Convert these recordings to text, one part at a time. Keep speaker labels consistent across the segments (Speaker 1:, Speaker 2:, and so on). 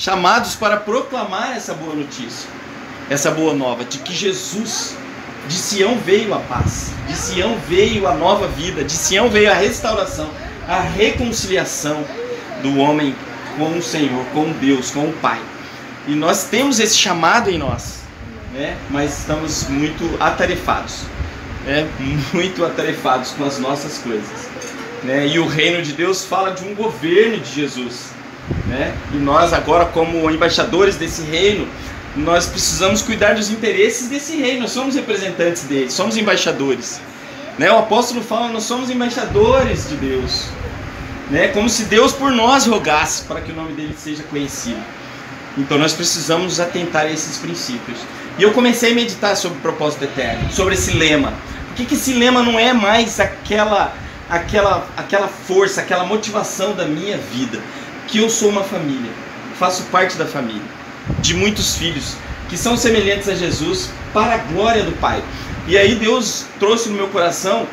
Speaker 1: chamados para proclamar essa boa notícia, essa boa nova, de que Jesus, de Sião veio a paz, de Sião veio a nova vida, de Sião veio a restauração, a reconciliação do homem com o Senhor, com Deus, com o Pai. E nós temos esse chamado em nós, né? Mas estamos muito atarefados, né? Muito atarefados com as nossas coisas, né? E o reino de Deus fala de um governo de Jesus, né? E nós agora, como embaixadores desse reino, nós precisamos cuidar dos interesses desse reino. Nós somos representantes dele, somos embaixadores, né? O apóstolo fala, nós somos embaixadores de Deus, né? Como se Deus por nós rogasse para que o nome dele seja conhecido. Então nós precisamos atentar a esses princípios. E eu comecei a meditar sobre o propósito eterno, sobre esse lema. Por que esse lema não é mais aquela força, aquela motivação da minha vida? Que eu sou uma família, faço parte da família, de muitos filhos que são semelhantes a Jesus para a glória do Pai. E aí Deus trouxe no meu coração,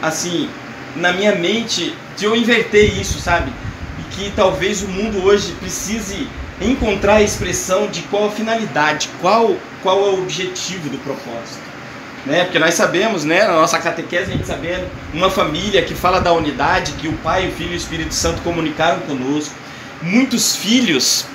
Speaker 1: assim, na minha mente, de eu inverter isso, sabe? E que talvez o mundo hoje precise encontrar a expressão de qual a finalidade, qual é o objetivo do propósito, né? Porque nós sabemos, né, na nossa catequese a gente sabendo, uma família que fala da unidade, que o Pai, o Filho e o Espírito Santo comunicaram conosco. Muitos filhos,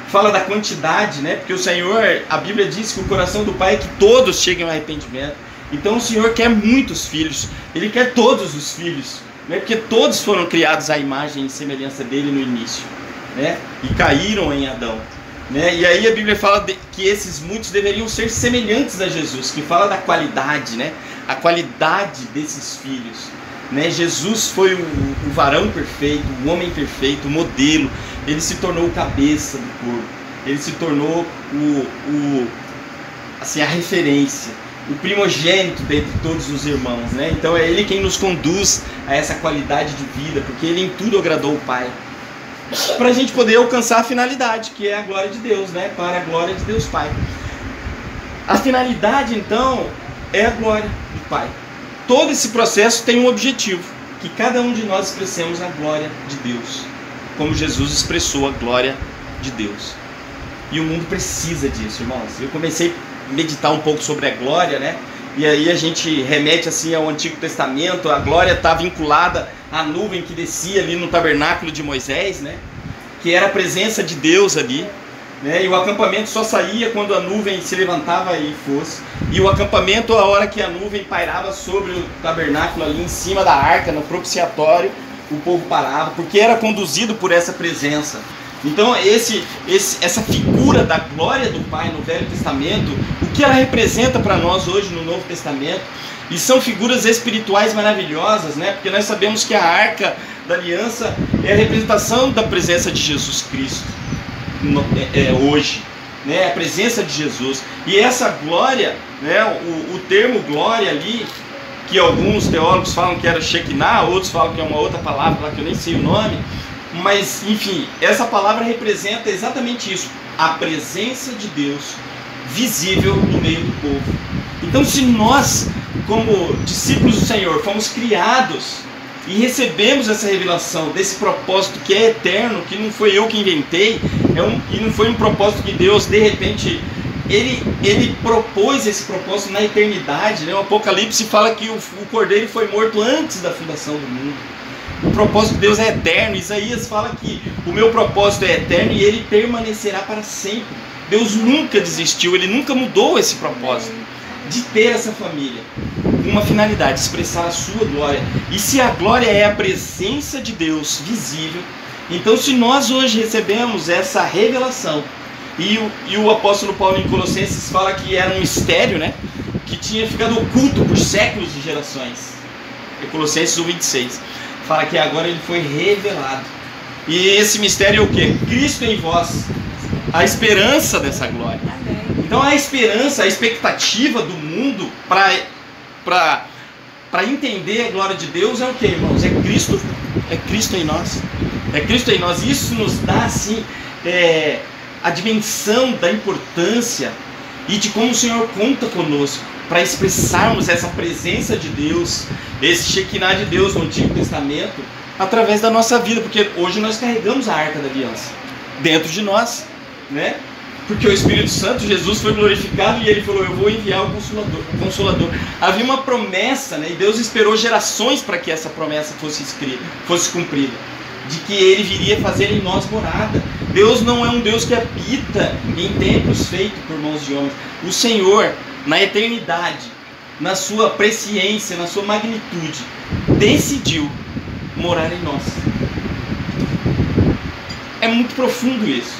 Speaker 1: fala da quantidade, né? Porque o Senhor, a Bíblia diz que o coração do Pai é que todos cheguem ao arrependimento. Então o Senhor quer muitos filhos, Ele quer todos os filhos, né? Porque todos foram criados à imagem e semelhança dele no início, né? E caíram em Adão, né? E aí a Bíblia fala que esses muitos deveriam ser semelhantes a Jesus, que fala da qualidade, né? A qualidade desses filhos, né? Jesus foi o varão perfeito, o homem perfeito, o modelo. Ele se tornou o cabeça do corpo, ele se tornou assim, a referência, o primogênito dentre todos os irmãos, né? Então é ele quem nos conduz a essa qualidade de vida, porque ele em tudo agradou o Pai, para a gente poder alcançar a finalidade, que é a glória de Deus, né? Para a glória de Deus Pai. A finalidade, então, é a glória do Pai. Todo esse processo tem um objetivo, que cada um de nós expressemos a glória de Deus, como Jesus expressou a glória de Deus. E o mundo precisa disso, irmãos. Eu comecei a meditar um pouco sobre a glória, né? E aí a gente remete assim ao Antigo Testamento. A glória está vinculada à nuvem que descia ali no tabernáculo de Moisés, né? Que era a presença de Deus ali, né? E o acampamento só saía quando a nuvem se levantava e fosse. E o acampamento, a hora que a nuvem pairava sobre o tabernáculo ali em cima da arca, no propiciatório, o povo parava, porque era conduzido por essa presença. Então essa figura da glória do Pai no Velho Testamento, o que ela representa para nós hoje no Novo Testamento, e são figuras espirituais maravilhosas, né? Porque nós sabemos que a Arca da Aliança é a representação da presença de Jesus Cristo hoje, né? A presença de Jesus. E essa glória, né? O termo glória ali, que alguns teólogos falam que era Shekinah, outros falam que é uma outra palavra lá que eu nem sei o nome, mas enfim, essa palavra representa exatamente isso, a presença de Deus visível no meio do povo. Então, se nós, como discípulos do Senhor, fomos criados e recebemos essa revelação desse propósito que é eterno, que não foi eu que inventei, e não foi um propósito que Deus, de repente, ele propôs esse propósito na eternidade, né? O Apocalipse fala que o Cordeiro foi morto antes da fundação do mundo. O propósito de Deus é eterno. Isaías fala que o meu propósito é eterno e ele permanecerá para sempre. Deus nunca desistiu, ele nunca mudou esse propósito de ter essa família, uma finalidade, expressar a sua glória. E se a glória é a presença de Deus visível, então se nós hoje recebemos essa revelação, e o apóstolo Paulo em Colossenses fala que era um mistério, né, que tinha ficado oculto por séculos de gerações. Em Colossenses 1:26 fala que agora ele foi revelado. E esse mistério é o quê? Cristo em vós, a esperança dessa glória. Então a esperança, a expectativa do mundo para entender a glória de Deus é o quê, irmãos? É Cristo em nós. É Cristo em nós. Isso nos dá assim a dimensão da importância e de como o Senhor conta conosco para expressarmos essa presença de Deus, esse Shekinah de Deus no Antigo Testamento, através da nossa vida, porque hoje nós carregamos a Arca da Aliança, dentro de nós, né? Porque o Espírito Santo, Jesus foi glorificado e ele falou, eu vou enviar o Consolador. Havia uma promessa, né? E Deus esperou gerações para que essa promessa fosse cumprida, de que ele viria fazer em nós morada. Deus não é um Deus que habita em templos feitos por mãos de homens. O Senhor, na eternidade, na sua presciência, na sua magnitude, decidiu morar em nós. É muito profundo isso,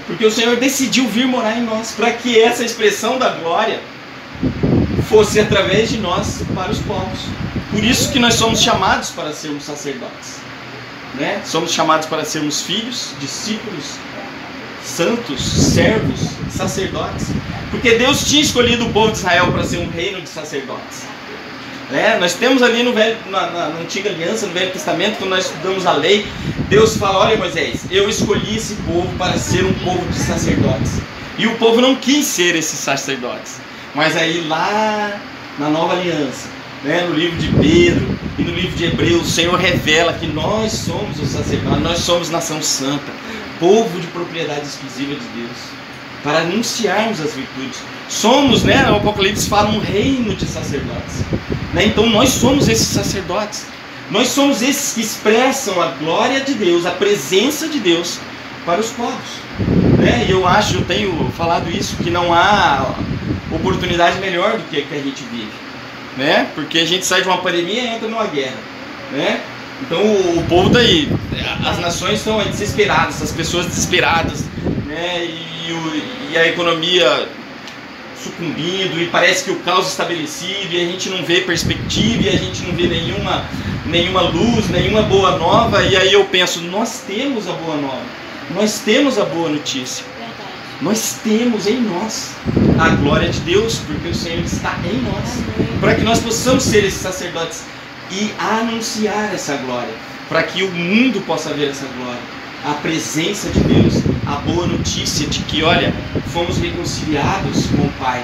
Speaker 1: porque o Senhor decidiu vir morar em nós, para que essa expressão da glória fosse através de nós para os povos. Por isso que nós somos chamados para sermos sacerdotes, né? Somos chamados para sermos filhos, discípulos, santos, servos, sacerdotes, porque Deus tinha escolhido o povo de Israel para ser um reino de sacerdotes. Nós temos ali na Antiga Aliança, no Velho Testamento, quando nós estudamos a lei, Deus fala, olha Moisés, eu escolhi esse povo para ser um povo de sacerdotes. E o povo não quis ser esses sacerdotes. Mas aí lá na Nova Aliança, no livro de Pedro e no livro de Hebreus, o Senhor revela que nós somos os sacerdotes, nós somos nação santa, povo de propriedade exclusiva de Deus, para anunciarmos as virtudes. Somos, o Apocalipse fala, um reino de sacerdotes. Então nós somos esses sacerdotes. Nós somos esses que expressam a glória de Deus, a presença de Deus para os povos. E eu tenho falado isso, que não há oportunidade melhor do que a gente vive. Porque a gente sai de uma pandemia e entra numa guerra. Então o povo está aí, as nações estão aí desesperadas, as pessoas desesperadas, e a economia sucumbindo, e parece que o caos estabelecido, e a gente não vê perspectiva, e a gente não vê nenhuma luz, nenhuma boa nova. E aí eu penso, nós temos a boa nova, nós temos a boa notícia. Verdade. Nós temos em nós a glória de Deus, porque o Senhor está em nós, para que nós possamos ser esses sacerdotes e anunciar essa glória, para que o mundo possa ver essa glória, a presença de Deus, a boa notícia de que, olha, fomos reconciliados com o Pai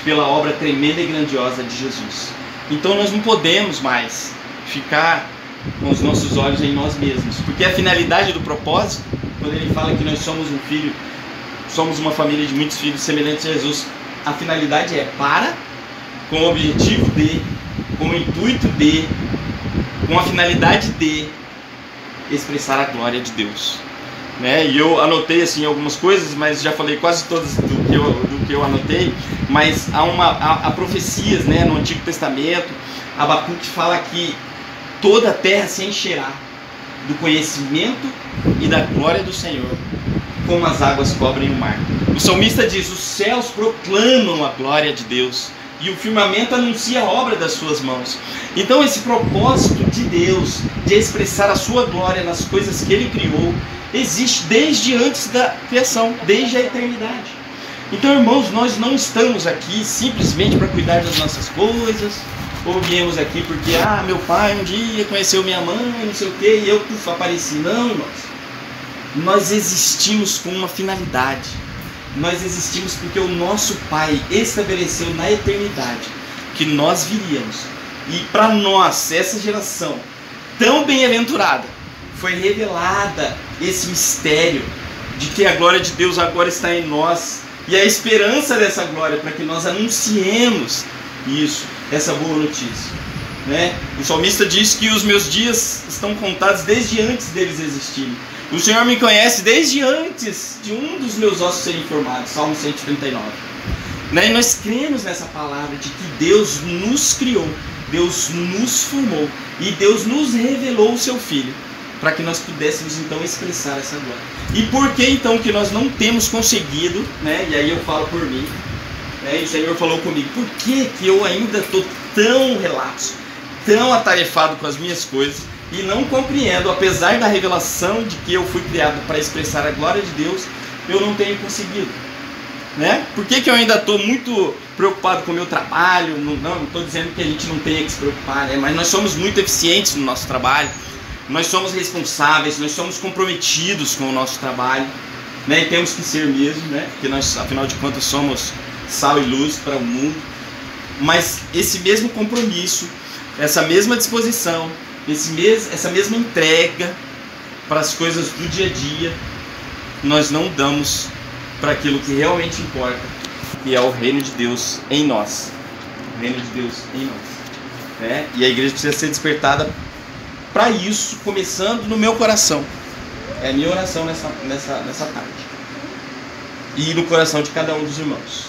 Speaker 1: pela obra tremenda e grandiosa de Jesus. Então nós não podemos mais ficar com os nossos olhos em nós mesmos, porque a finalidade do propósito, quando ele fala que nós somos um filho, somos uma família de muitos filhos semelhantes a Jesus, a finalidade é com o objetivo de, com o intuito de, com a finalidade de expressar a glória de Deus. E eu anotei assim algumas coisas, mas já falei quase todas do que eu anotei. Mas há profecias, no Antigo Testamento. Abacuque fala que toda a terra se encherá do conhecimento e da glória do Senhor, como as águas cobrem o mar. O salmista diz, os céus proclamam a glória de Deus, e o firmamento anuncia a obra das suas mãos. Então esse propósito de Deus de expressar a sua glória nas coisas que Ele criou existe desde antes da criação, desde a eternidade. Então, irmãos, nós não estamos aqui simplesmente para cuidar das nossas coisas, ou viemos aqui porque, meu pai um dia conheceu minha mãe, não sei o que, e eu apareci. Não, irmãos. Nós existimos com uma finalidade. Nós existimos porque o nosso Pai estabeleceu na eternidade que nós viríamos. E para nós, essa geração tão bem-aventurada, foi revelada esse mistério de que a glória de Deus agora está em nós. E a esperança dessa glória para que nós anunciemos isso, essa boa notícia. O salmista diz que os meus dias estão contados desde antes deles existirem. O Senhor me conhece desde antes de um dos meus ossos serem formados. Salmo 139. E nós cremos nessa palavra de que Deus nos criou, Deus nos formou e Deus nos revelou o seu Filho, para que nós pudéssemos então expressar essa glória. E por que então que nós não temos conseguido, e aí eu falo por mim, e o Senhor falou comigo, por que eu ainda estou tão relapso, tão atarefado com as minhas coisas, e não compreendo, apesar da revelação de que eu fui criado para expressar a glória de Deus, eu não tenho conseguido. Por que eu ainda estou muito preocupado com o meu trabalho? Não estou dizendo que a gente não tenha que se preocupar, mas nós somos muito eficientes no nosso trabalho, nós somos responsáveis, nós somos comprometidos com o nosso trabalho, e temos que ser mesmo, porque nós, afinal de contas, somos sal e luz para o mundo. Mas esse mesmo compromisso, essa mesma disposição, essa mesma entrega para as coisas do dia a dia, nós não damos para aquilo que realmente importa, que é o reino de Deus em nós. O reino de Deus em nós. Né? E a igreja precisa ser despertada para isso, começando no meu coração. É a minha oração nessa tarde. E no coração de cada um dos irmãos.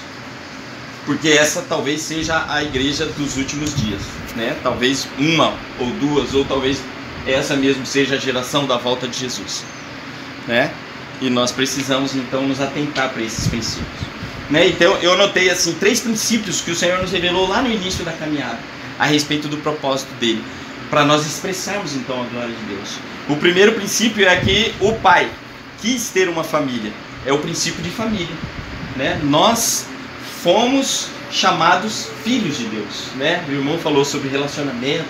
Speaker 1: Porque essa talvez seja a igreja dos últimos dias. Né? Talvez uma ou duas, ou talvez essa mesmo seja a geração da volta de Jesus. Né? E nós precisamos então nos atentar para esses princípios. Né? Então eu anotei assim 3 princípios que o Senhor nos revelou lá no início da caminhada, a respeito do propósito dele, para nós expressarmos então a glória de Deus. O primeiro princípio é que o Pai quis ter uma família. É o princípio de família. Né? Nós fomos chamados filhos de Deus. Né? O irmão falou sobre relacionamento,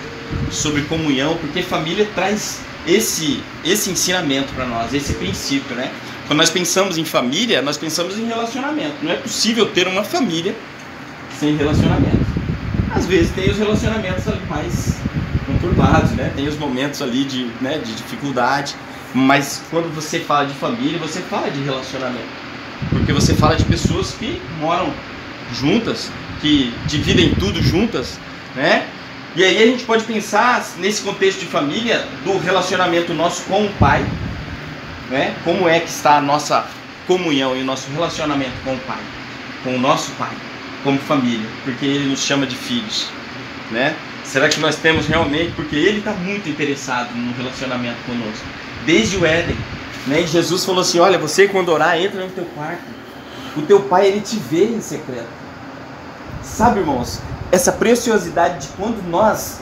Speaker 1: sobre comunhão, porque família traz esse ensinamento para nós, esse princípio. Né? Quando nós pensamos em família, nós pensamos em relacionamento. Não é possível ter uma família sem relacionamento. Às vezes tem os relacionamentos ali mais conturbados, né? Tem os momentos ali de dificuldade, mas quando você fala de família, você fala de relacionamento, porque você fala de pessoas que moram juntas, que dividem tudo juntas, né? E aí a gente pode pensar nesse contexto de família, do relacionamento nosso com o Pai, né? Como é que está a nossa comunhão e o nosso relacionamento com o Pai, com o nosso Pai, como família, porque Ele nos chama de filhos, né? Será que nós temos realmente? Porque Ele está muito interessado no relacionamento conosco, desde o Éden, né? E Jesus falou assim: olha, você quando orar, entra no teu quarto, o teu Pai, Ele te vê em secreto. Sabe, irmãos, essa preciosidade de quando nós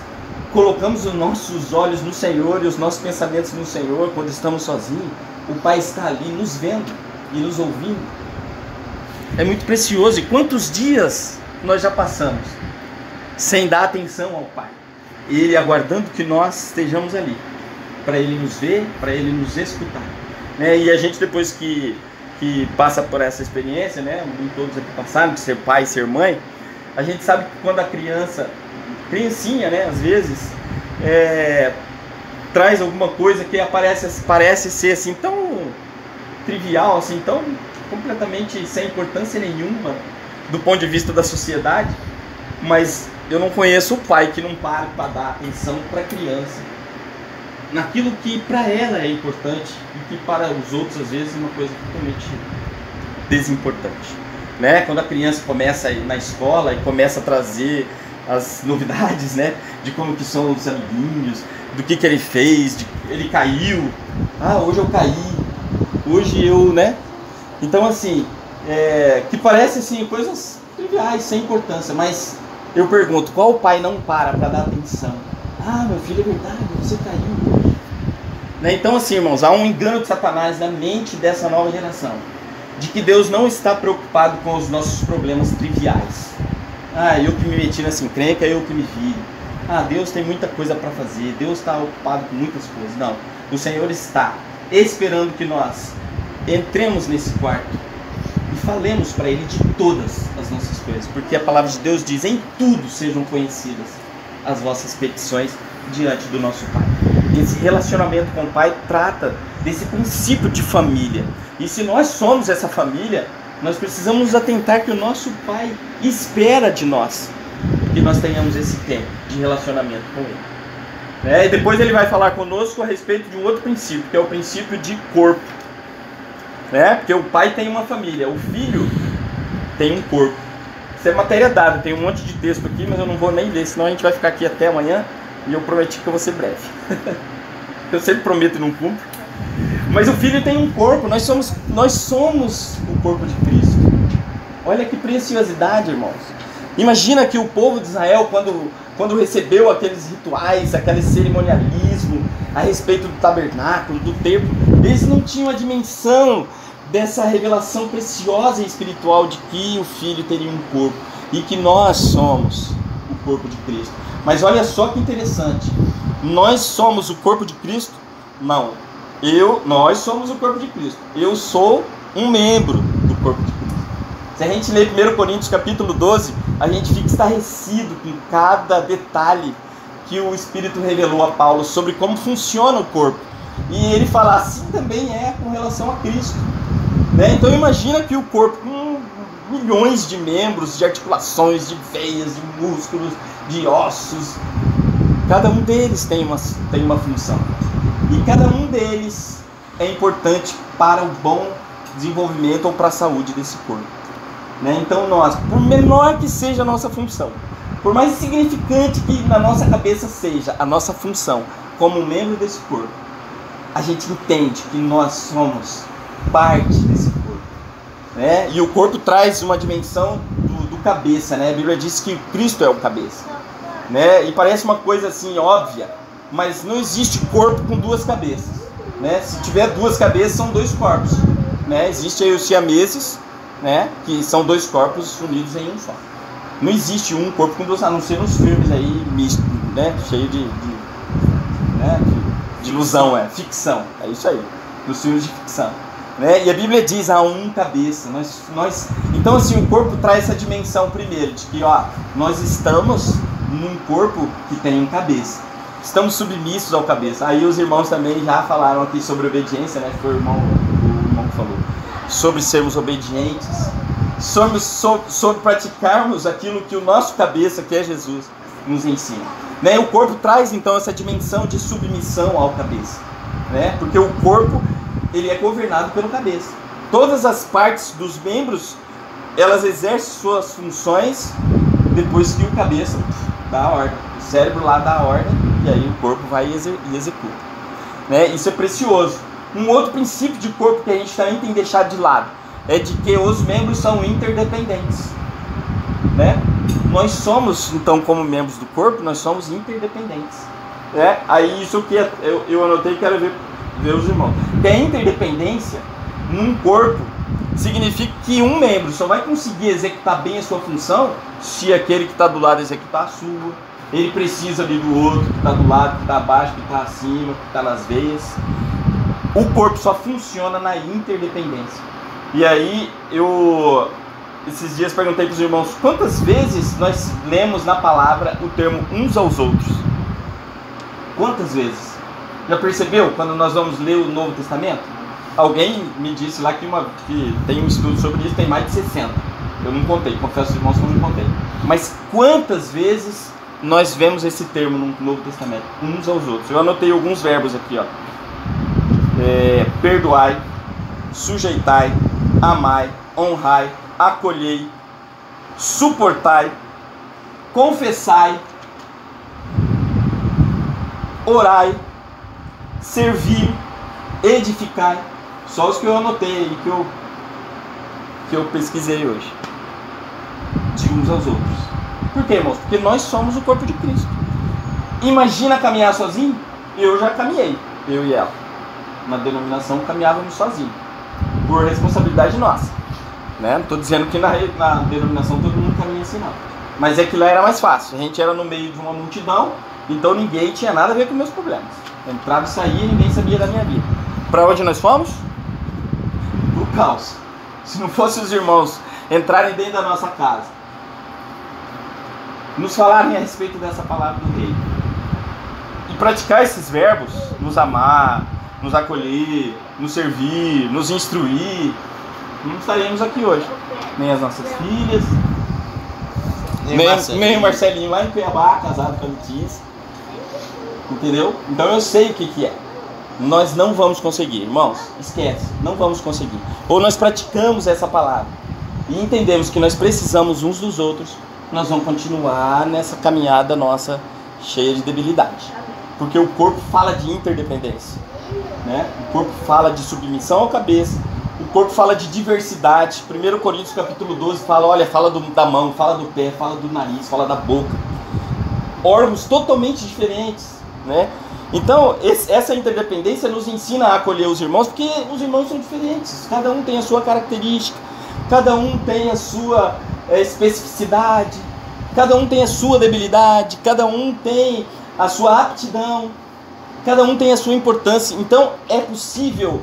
Speaker 1: colocamos os nossos olhos no Senhor e os nossos pensamentos no Senhor, quando estamos sozinhos, o Pai está ali nos vendo e nos ouvindo. É muito precioso. E quantos dias nós já passamos sem dar atenção ao Pai, Ele aguardando que nós estejamos ali, para Ele nos ver, para Ele nos escutar, né? E a gente, depois que passa por essa experiência, né? Nem todos aqui passaram, de ser pai e ser mãe, a gente sabe que quando a criancinha, né? Às vezes traz alguma coisa que parece ser assim tão trivial, assim, tão completamente sem importância nenhuma do ponto de vista da sociedade, mas eu não conheço o pai que não para dar atenção para a criança naquilo que para ela é importante e que para os outros às vezes é uma coisa totalmente desimportante, né? Quando a criança começa a ir na escola e começa a trazer as novidades, né? De como que são os amiguinhos, do que ele fez, ele caiu, hoje eu caí, hoje eu, né? Então assim, que parece assim coisas triviais, sem importância, mas eu pergunto, qual pai não para dar atenção? Meu filho, é verdade, você caiu. Né? Então assim, irmãos, há um engano de Satanás na mente dessa nova geração, de que Deus não está preocupado com os nossos problemas triviais. Eu que me meti nessa encrenca, eu que me vi. Deus tem muita coisa para fazer, Deus está ocupado com muitas coisas. Não, o Senhor está esperando que nós entremos nesse quarto e falemos para Ele de todas as nossas coisas, porque a palavra de Deus diz: em tudo sejam conhecidas as vossas petições diante do nosso Pai. Esse relacionamento com o Pai trata desse princípio de família, e se nós somos essa família, nós precisamos nos atentar que o nosso Pai espera de nós que nós tenhamos esse tempo de relacionamento com Ele. E depois Ele vai falar conosco a respeito de um outro princípio, que é o princípio de corpo. Porque o pai tem uma família, o filho tem um corpo. Isso é matéria dada, tem um monte de texto aqui, mas eu não vou nem ler, senão a gente vai ficar aqui até amanhã, e eu prometi que eu vou ser breve. Eu sempre prometo e não cumpro. Mas o filho tem um corpo, nós somos o corpo de Cristo. Olha que preciosidade, irmãos. Imagina que o povo de Israel, quando recebeu aqueles rituais, aquele cerimonialismo a respeito do tabernáculo, do templo, eles não tinham a dimensão dessa revelação preciosa e espiritual de que o Filho teria um corpo e que nós somos o corpo de Cristo. Mas olha só que interessante, nós somos o corpo de Cristo? Não, nós somos o corpo de Cristo. Eu sou um membro do corpo de Cristo. Se a gente ler 1 Coríntios capítulo 12, a gente fica estarrecido com cada detalhe que o Espírito revelou a Paulo sobre como funciona o corpo. E ele fala, assim também é com relação a Cristo. né? Então imagina que o corpo com milhões de membros, de articulações, de veias, de músculos, de ossos, cada um deles tem uma função. E cada um deles é importante para o bom desenvolvimento ou para a saúde desse corpo, né? Então nós, por menor que seja a nossa função, por mais insignificante que na nossa cabeça seja a nossa função como membro desse corpo, a gente entende que nós somos parte desse corpo, né? E o corpo traz uma dimensão do cabeça, né? A Bíblia diz que Cristo é o cabeça, né? E parece uma coisa assim óbvia, mas não existe corpo com duas cabeças, né? Se tiver duas cabeças, são dois corpos, né? Existe aí os siameses, né? Que são dois corpos unidos em um só. Não existe um corpo com duas, a não ser nos filmes aí misto, né? Cheio de ilusão, ficção, é isso aí, nos filmes de ficção, né? E a Bíblia diz há um cabeça, então assim, o corpo traz essa dimensão primeiro, de que nós estamos num corpo que tem um cabeça, estamos submissos ao cabeça. Aí os irmãos também já falaram aqui sobre obediência, né? Foi o irmão que falou, sobre sermos obedientes, sobre praticarmos aquilo que o nosso cabeça, que é Jesus, nos ensina, né? O corpo traz então essa dimensão de submissão ao cabeça, né? Porque o corpo, ele é governado pelo cabeça. Todas as partes dos membros, elas exercem suas funções depois que o cabeça dá a ordem, o cérebro lá dá a ordem, e aí o corpo vai e executa, né? Isso é precioso. Um outro princípio de corpo que a gente também tem deixado de lado é de que os membros são interdependentes, né? Nós somos, então, como membros do corpo, nós somos interdependentes, né? Aí isso que eu anotei e quero ver os irmãos. Que a interdependência num corpo significa que um membro só vai conseguir executar bem a sua função se aquele que está do lado executar a sua. Ele precisa ali do outro, que está do lado, que está abaixo, que está acima, que está nas veias. O corpo só funciona na interdependência. E aí esses dias perguntei para os irmãos quantas vezes nós lemos na palavra o termo uns aos outros. Quantas vezes? Já percebeu quando nós vamos ler o Novo Testamento? Alguém me disse lá que tem um estudo sobre isso, tem mais de 60. Eu não contei, confesso aos irmãos que eu não contei. Mas quantas vezes nós vemos esse termo no Novo Testamento? Uns aos outros. Eu anotei alguns verbos aqui, perdoai, sujeitai, amai, honrai, acolhei, suportai, confessai, orai, servir, edificai. Só os que eu anotei aí, que eu pesquisei hoje. De uns aos outros. Por quê, irmãos? Porque nós somos o corpo de Cristo. Imagina caminhar sozinho? Eu já caminhei, eu e ela. Na denominação caminhávamos sozinhos, por responsabilidade nossa, né? Não estou dizendo que na denominação todo mundo caminha assim, não. Mas é que lá era mais fácil. A gente era no meio de uma multidão, então ninguém tinha nada a ver com meus problemas. Entrava e saía, ninguém sabia da minha vida. Para onde nós fomos? Pro caos. Se não fossem os irmãos entrarem dentro da nossa casa, nos falarem a respeito dessa palavra do rei, e praticar esses verbos, nos amar, nos acolher, nos servir, nos instruir, não estaríamos aqui hoje. Nem as nossas filhas, nem o Marcelinho lá em Cuiabá, casado com a Letícia. Entendeu? Então eu sei o que é. Nós não vamos conseguir, irmãos, esquece, não vamos conseguir. Ou nós praticamos essa palavra e entendemos que nós precisamos uns dos outros, nós vamos continuar nessa caminhada nossa cheia de debilidade. Porque o corpo fala de interdependência, né? O corpo fala de submissão ao cabeça, o corpo fala de diversidade. 1 Coríntios capítulo 12 fala, fala da mão, fala do pé, fala do nariz, fala da boca. Órgãos totalmente diferentes, né? Então, essa interdependência nos ensina a acolher os irmãos, porque os irmãos são diferentes, cada um tem a sua característica, cada um tem a sua especificidade, cada um tem a sua debilidade, cada um tem a sua aptidão, cada um tem a sua importância. Então, é possível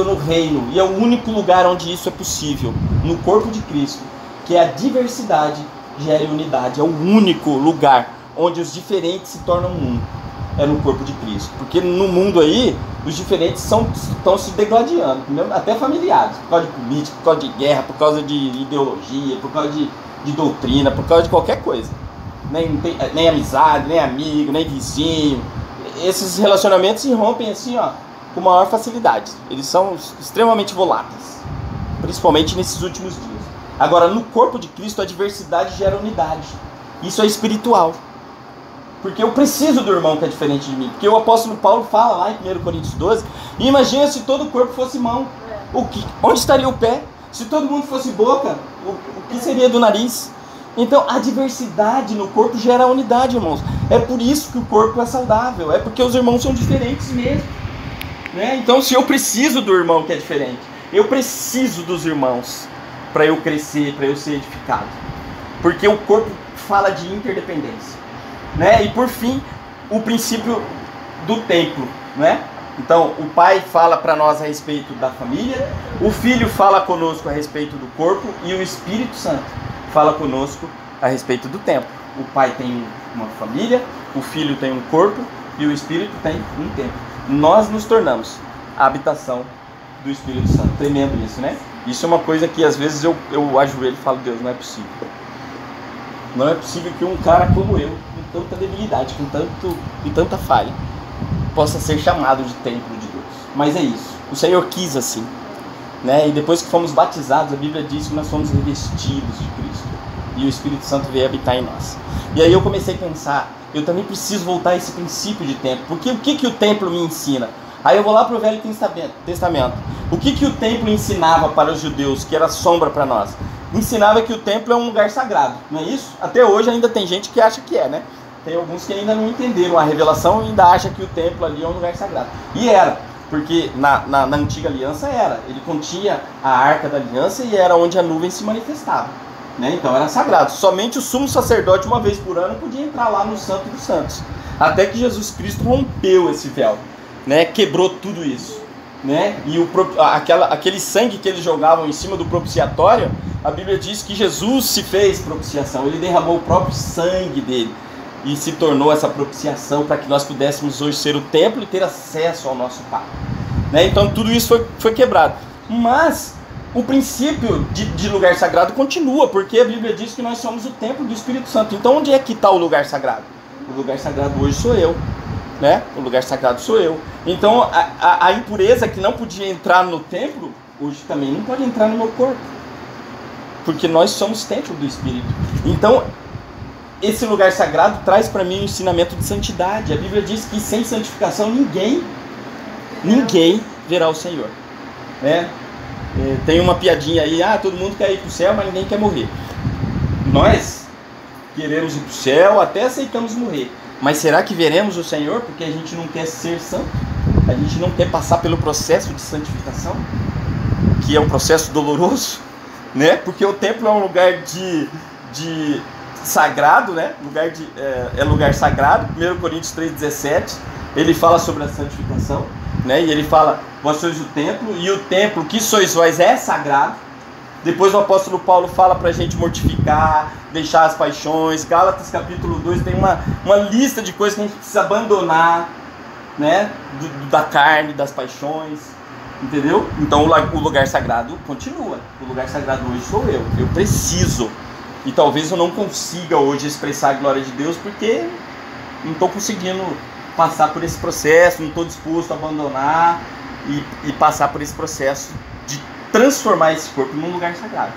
Speaker 1: no reino, e é o único lugar onde isso é possível, no corpo de Cristo, que é a diversidade gera unidade, é o único lugar onde os diferentes se tornam um. é no corpo de Cristo. Porque no mundo aí, os diferentes estão se degladiando, até familiares, por causa de política, por causa de guerra, por causa de ideologia, por causa de doutrina, por causa de qualquer coisa. Nem amizade, nem amigo, nem vizinho. Esses relacionamentos se rompem assim, ó, com maior facilidade. Eles são extremamente voláteis, principalmente nesses últimos dias. Agora, no corpo de Cristo, a diversidade gera unidade. Isso é espiritual. Porque eu preciso do irmão que é diferente de mim. Porque o apóstolo Paulo fala lá em 1 Coríntios 12, e imagina se todo o corpo fosse mão. Onde estaria o pé? Se todo mundo fosse boca, o que seria do nariz? Então, a diversidade no corpo gera unidade, irmãos. É por isso que o corpo é saudável. É porque os irmãos são diferentes mesmo. Né? Então, se eu preciso do irmão que é diferente, eu preciso dos irmãos para eu crescer, para eu ser edificado. Porque o corpo fala de interdependência. Né? E por fim, o princípio do templo. Né? Então, o pai fala para nós a respeito da família, o filho fala conosco a respeito do corpo e o Espírito Santo fala conosco a respeito do templo. O pai tem uma família, o filho tem um corpo e o Espírito tem um templo. Nós nos tornamos a habitação do Espírito Santo. Tremendo isso, né? Isso é uma coisa que às vezes eu ajoelho e falo, Deus, não é possível. Não é possível que um cara como eu, com tanta debilidade, com tanta falha, possa ser chamado de templo de Deus. Mas é isso. O Senhor quis assim. Né? E depois que fomos batizados, a Bíblia diz que nós fomos revestidos de Cristo. E o Espírito Santo veio habitar em nós. E aí eu comecei a pensar, eu também preciso voltar a esse princípio de templo. Porque o que o templo me ensina? Aí eu vou lá para o Velho Testamento. O que o templo ensinava para os judeus, que era sombra para nós? Ensinava que o templo é um lugar sagrado, não é isso? Até hoje ainda tem gente que acha que é, né? Tem alguns que ainda não entenderam a revelação e ainda acham que o templo ali é um lugar sagrado. E era, porque na antiga aliança era. Ele continha a arca da aliança e era onde a nuvem se manifestava. Né? Então era sagrado. Somente o sumo sacerdote uma vez por ano podia entrar lá no Santo dos Santos. Até que Jesus Cristo rompeu esse véu, né? Quebrou tudo isso. Né? E aquele sangue que eles jogavam em cima do propiciatório, a Bíblia diz que Jesus se fez propiciação. Ele derramou o próprio sangue dele e se tornou essa propiciação para que nós pudéssemos hoje ser o templo e ter acesso ao nosso Pai. Né? Então tudo isso foi quebrado. Mas o princípio de lugar sagrado continua, porque a Bíblia diz que nós somos o templo do Espírito Santo. Então onde é que está o lugar sagrado? O lugar sagrado hoje sou eu. Né? O lugar sagrado sou eu. Então a impureza que não podia entrar no templo, hoje também não pode entrar no meu corpo. Porque nós somos templo do Espírito. Então esse lugar sagrado traz para mim um ensinamento de santidade. A Bíblia diz que sem santificação ninguém verá o Senhor. Né? Tem uma piadinha aí, todo mundo quer ir para o céu, mas ninguém quer morrer. Nós queremos ir para o céu, até aceitamos morrer. Mas será que veremos o Senhor? Porque a gente não quer ser santo? A gente não quer passar pelo processo de santificação? Que é um processo doloroso? Né? Porque o templo é um lugar de sagrado, né? É lugar sagrado. 1 Coríntios 3,17, ele fala sobre a santificação, né? E ele fala, vós sois o templo, e o templo que sois vós é sagrado. Depois o apóstolo Paulo fala para a gente mortificar, deixar as paixões. Gálatas capítulo 2 tem uma lista de coisas que a gente precisa abandonar, né? Da carne, das paixões, entendeu? Então o lugar sagrado continua. O lugar sagrado hoje sou eu. Eu preciso. E talvez eu não consiga hoje expressar a glória de Deus porque não estou conseguindo passar por esse processo, não estou disposto a abandonar e passar por esse processo de transformar esse corpo num lugar sagrado.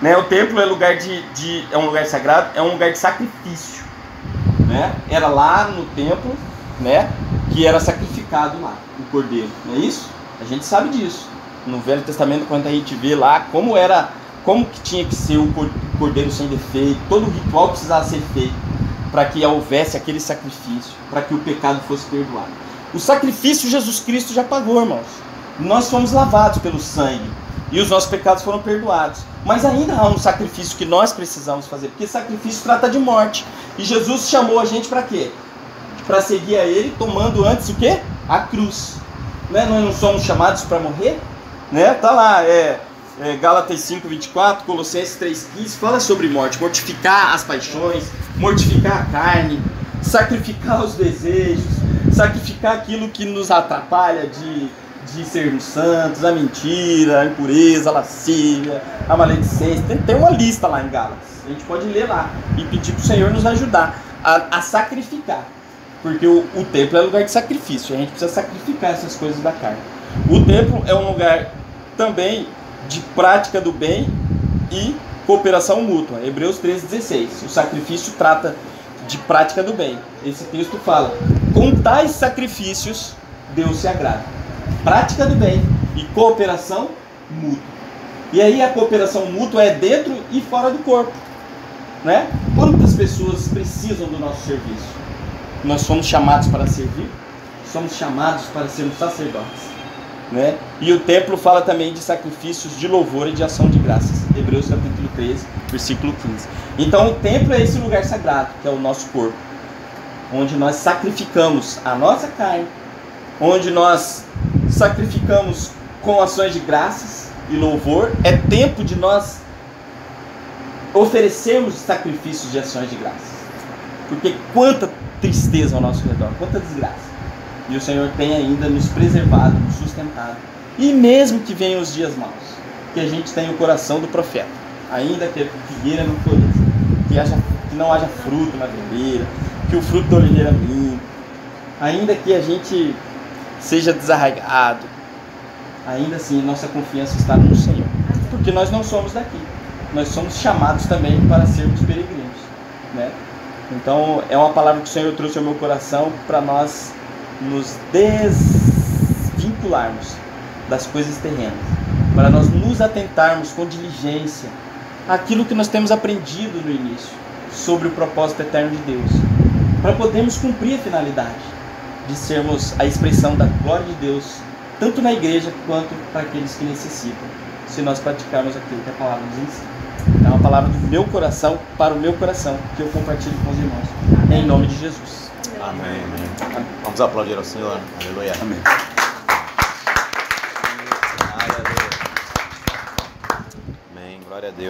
Speaker 1: Né? O templo é lugar é um lugar sagrado, é um lugar de sacrifício. Né? Era lá no templo, né, que era sacrificado lá o cordeiro, não é isso? A gente sabe disso. No Velho Testamento, quando a gente vê lá como que tinha que ser o cordeiro sem defeito, todo o ritual precisava ser feito para que houvesse aquele sacrifício, para que o pecado fosse perdoado. O sacrifício Jesus Cristo já pagou, irmãos. Nós fomos lavados pelo sangue e os nossos pecados foram perdoados. Mas ainda há um sacrifício que nós precisamos fazer, porque sacrifício trata de morte. E Jesus chamou a gente para quê? Para seguir a Ele, tomando antes o quê? A cruz. Né? Nós não somos chamados para morrer? Né? Tá lá, Gálatas 5:24, Colossenses 3:15, fala sobre morte. Mortificar as paixões, mortificar a carne, sacrificar os desejos, sacrificar aquilo que nos atrapalha de sermos santos, a mentira, a impureza, a lascívia, a maledicência. Tem uma lista lá em Gálatas. A gente pode ler lá e pedir para o Senhor nos ajudar a sacrificar. Porque o templo é lugar de sacrifício. A gente precisa sacrificar essas coisas da carne. O templo é um lugar também de prática do bem e cooperação mútua. Hebreus 13,16. O sacrifício trata de prática do bem. Esse texto fala: com tais sacrifícios Deus se agrada. Prática do bem e cooperação mútua. E aí a cooperação mútua é dentro e fora do corpo, né? Quantas pessoas precisam do nosso serviço? Nós somos chamados para servir, somos chamados para sermos sacerdotes, né? E o templo fala também de sacrifícios de louvor e de ação de graças. Hebreus capítulo 13, versículo 15. Então o templo é esse lugar sagrado, que é o nosso corpo, onde nós sacrificamos a nossa carne, onde nós sacrificamos com ações de graças e louvor. É tempo de nós oferecermos sacrifícios de ações de graças, porque quanta tristeza ao nosso redor, quanta desgraça, e o Senhor tem ainda nos preservado, nos sustentado. E mesmo que venham os dias maus, que a gente tenha o coração do profeta, ainda que a figueira não floresça, que não haja fruto na videira, que o fruto da oliveira minta, ainda que a gente seja desarraigado, ainda assim nossa confiança está no Senhor, porque nós não somos daqui, nós somos chamados também para sermos peregrinos, né? Então é uma palavra que o Senhor trouxe ao meu coração para nós nos desvincularmos das coisas terrenas, para nós nos atentarmos com diligência àquilo que nós temos aprendido no início sobre o propósito eterno de Deus, para podermos cumprir a finalidade de sermos a expressão da glória de Deus, tanto na igreja quanto para aqueles que necessitam, se nós praticarmos aquilo que a palavra nos ensina. É uma palavra do meu coração para o meu coração, que eu compartilho com os irmãos. Em nome de Jesus.
Speaker 2: Amém. Amém. Vamos aplaudir ao Senhor. Aleluia.
Speaker 1: Amém.
Speaker 2: Glória a Deus. Amém. Glória a Deus.